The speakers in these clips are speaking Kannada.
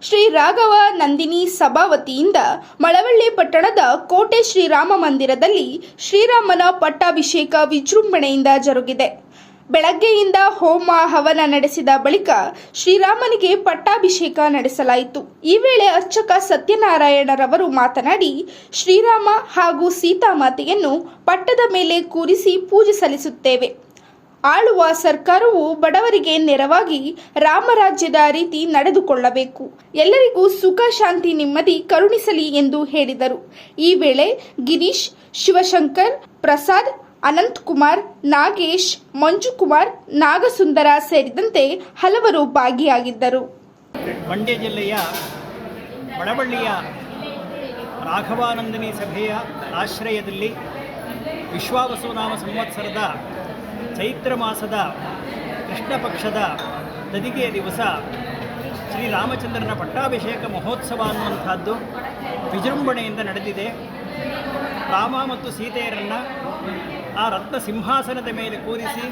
ಶ್ರೀ ರಾಘವ ನಂದಿನಿ ಸಭಾ ವತಿಯಿಂದ ಮಳವಳ್ಳಿ ಪಟ್ಟಣದ ಕೋಟೆ ಶ್ರೀರಾಮ ಮಂದಿರದಲ್ಲಿ ಶ್ರೀರಾಮನ ಪಟ್ಟಾಭಿಷೇಕ ವಿಜೃಂಭಣೆಯಿಂದ ಜರುಗಿದೆ. ಬೆಳಗ್ಗೆಯಿಂದ ಹೋಮ ಹವನ ನಡೆಸಿದ ಬಳಿಕ ಶ್ರೀರಾಮನಿಗೆ ಪಟ್ಟಾಭಿಷೇಕ ನಡೆಸಲಾಯಿತು. ಈ ವೇಳೆ ಅರ್ಚಕ ಸತ್ಯನಾರಾಯಣರವರು ಮಾತನಾಡಿ, ಶ್ರೀರಾಮ ಹಾಗೂ ಸೀತಾಮಾತೆಯನ್ನು ಪಟ್ಟದ ಮೇಲೆ ಕೂರಿಸಿ ಪೂಜೆ ಸಲ್ಲಿಸುತ್ತೇವೆ. ಆಳುವ ಸರ್ಕಾರವು ಬಡವರಿಗೆ ನೆರವಾಗಿ ರಾಮರಾಜ್ಯದ ರೀತಿ ನಡೆದುಕೊಳ್ಳಬೇಕು. ಎಲ್ಲರಿಗೂ ಸುಖ ಶಾಂತಿ ನೆಮ್ಮದಿ ಕರುಣಿಸಲಿ ಎಂದು ಹೇಳಿದರು. ಈ ವೇಳೆ ಗಿರೀಶ್, ಶಿವಶಂಕರ್, ಪ್ರಸಾದ್, ಅನಂತಕುಮಾರ್, ನಾಗೇಶ್, ಮಂಜುಕುಮಾರ್, ನಾಗಸುಂದರ ಸೇರಿದಂತೆ ಹಲವರು ಭಾಗಿಯಾಗಿದ್ದರು. ಮಂಡ್ಯ ಜಿಲ್ಲೆಯ ಮಳವಳ್ಳಿಯ ರಾಘವಾನಂದಿನಿ ಸಭೆಯ ಆಶ್ರಯದಲ್ಲಿ ವಿಶ್ವಾವಸುನಾಮ ಸಂವತ್ಸರದ ಚೈತ್ರ ಮಾಸದ ಕೃಷ್ಣ ಪಕ್ಷದ ತದಿಗೆಯ ದಿವಸ ಶ್ರೀರಾಮಚಂದ್ರನ ಪಟ್ಟಾಭಿಷೇಕ ಮಹೋತ್ಸವ ಅನ್ನುವಂಥದ್ದು ವಿಜೃಂಭಣೆಯಿಂದ ನಡೆದಿದೆ. ರಾಮ ಮತ್ತು ಸೀತೆಯರನ್ನು ಆ ರತ್ನ ಸಿಂಹಾಸನದ ಮೇಲೆ ಕೂರಿಸಿ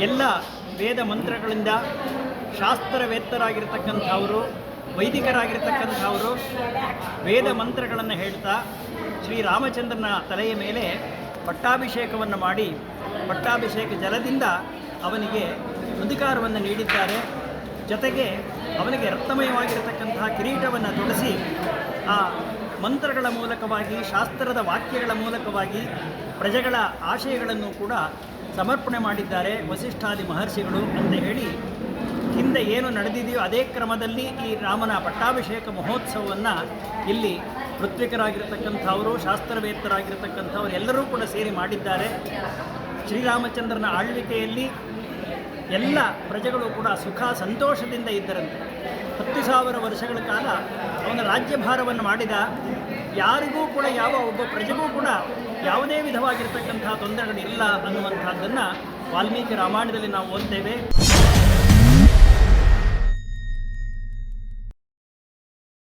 ಎಲ್ಲ ವೇದ ಮಂತ್ರಗಳಿಂದ ಶಾಸ್ತ್ರವೇತ್ತರಾಗಿರ್ತಕ್ಕಂಥವರು, ವೈದಿಕರಾಗಿರ್ತಕ್ಕಂಥವರು ವೇದ ಮಂತ್ರಗಳನ್ನು ಹೇಳ್ತಾ ಶ್ರೀರಾಮಚಂದ್ರನ ತಲೆಯ ಮೇಲೆ ಪಟ್ಟಾಭಿಷೇಕವನ್ನು ಮಾಡಿ ಪಟ್ಟಾಭಿಷೇಕ ಜಲದಿಂದ ಅವನಿಗೆ ಅಧಿಕಾರವನ್ನು ನೀಡಿದ್ದಾರೆ. ಜೊತೆಗೆ ಅವನಿಗೆ ರತ್ನಮಯವಾಗಿರತಕ್ಕಂತಹ ಕಿರೀಟವನ್ನು ತೊಡಿಸಿ ಆ ಮಂತ್ರಗಳ ಮೂಲಕವಾಗಿ, ಶಾಸ್ತ್ರದ ವಾಕ್ಯಗಳ ಮೂಲಕವಾಗಿ ಪ್ರಜೆಗಳ ಆಶಯಗಳನ್ನು ಕೂಡ ಸಮರ್ಪಣೆ ಮಾಡಿದ್ದಾರೆ ವಸಿಷ್ಠಾದಿ ಮಹರ್ಷಿಗಳು ಅಂತ ಹೇಳಿ, ಹಿಂದೆ ಏನು ನಡೆದಿದೆಯೋ ಅದೇ ಕ್ರಮದಲ್ಲಿ ಈ ರಾಮನ ಪಟ್ಟಾಭಿಷೇಕ ಮಹೋತ್ಸವವನ್ನು ಇಲ್ಲಿ ಋತ್ವಿಕರಾಗಿರ್ತಕ್ಕಂಥವರು, ಶಾಸ್ತ್ರವೇತ್ತರಾಗಿರ್ತಕ್ಕಂಥವರು ಎಲ್ಲರೂ ಕೂಡ ಸೇರಿ ಮಾಡಿದ್ದಾರೆ. ಶ್ರೀರಾಮಚಂದ್ರನ ಆಳ್ವಿಕೆಯಲ್ಲಿ ಎಲ್ಲ ಪ್ರಜೆಗಳು ಕೂಡ ಸುಖ ಸಂತೋಷದಿಂದ ಇದ್ದರಂತೆ. 10,000 ವರ್ಷಗಳ ಕಾಲ ಅವನ ರಾಜ್ಯಭಾರವನ್ನು ಮಾಡಿದ. ಯಾರಿಗೂ ಕೂಡ, ಯಾವ ಒಬ್ಬ ಪ್ರಜೆಗೂ ಕೂಡ ಯಾವುದೇ ವಿಧವಾಗಿರ್ತಕ್ಕಂತಹ ತೊಂದರೆಗಳಿಲ್ಲ ಅನ್ನುವಂಥದ್ದನ್ನು ವಾಲ್ಮೀಕಿ ರಾಮಾಯಣದಲ್ಲಿ ನಾವು ಓದ್ತೇವೆ.